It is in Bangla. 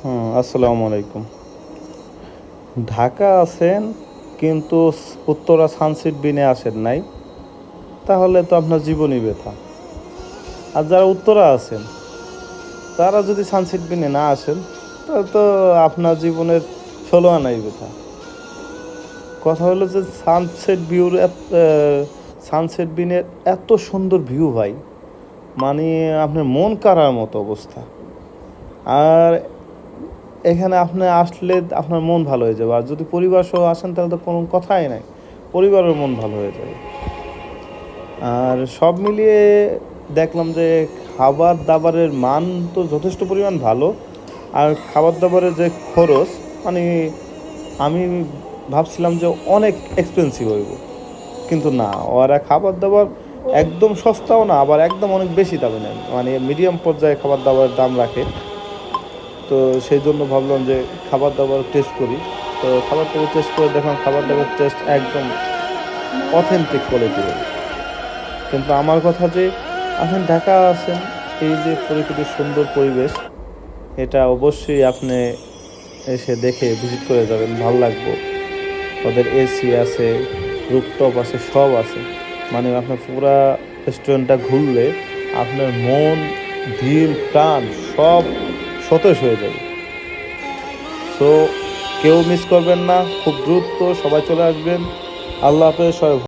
আসসালামু আলাইকুম। ঢাকা আছেন কিন্তু উত্তরা সানসেট বিনে আসেন নাই, তাহলে তো আপনার জীবনই বৃথা। আর যারা উত্তরা আছেন তারা যদি সানসেট বিনে না আসেন, তাহলে তো আপনার জীবনের 16 আনাই বৃথা। কথা হলো যে সানসেট বিনের এত সুন্দর ভিউ ভাই, মানে আপনার মন কাড়ার মতো অবস্থা। আর এখানে আপনি আসলে আপনার মন ভালো হয়ে যাবে। আর যদি পরিবার সহ আসেন তাহলে তো কোনো কথাই নাই, পরিবারের মন ভালো হয়ে যাবে। আর সব মিলিয়ে দেখলাম যে খাবার দাবারের মান তো যথেষ্ট পরিমাণ ভালো। আর খাবার দাবারের যে খরচ, মানে আমি ভাবছিলাম যে অনেক এক্সপেন্সিভ হইব, কিন্তু না, ওরা খাবার দাবার একদম সস্তাও না, আবার একদম অনেক বেশি দামে নেন, মানে মিডিয়াম পর্যায়ে খাবার দাবারের দাম রাখে। তো সেই জন্য ভাবলাম যে খাবার দাবার টেস্ট করি। তো খাবার দাবার টেস্ট করে দেখলাম খাবার দাবার টেস্ট একদম অথেন্টিক কোয়ালিটির। কিন্তু আমার কথা যে আপনি ঢাকা আছেন, এই যে প্রকৃতির সুন্দর পরিবেশ, এটা অবশ্যই আপনি এসে দেখে ভিজিট করে যাবেন, ভালো লাগবে। ওদের এসি আছে, রুফটপ আছে, সব আছে। মানে আপনার পুরা রেস্টুরেন্টটা ঘুরলে আপনার মন, দিল, প্রাণ সব সতেজ হয়ে যাবে। সো কেউ মিস করবেন না, খুব দ্রুত সবাই চলে আসবেন। আল্লাহ হাফেজ, সবাই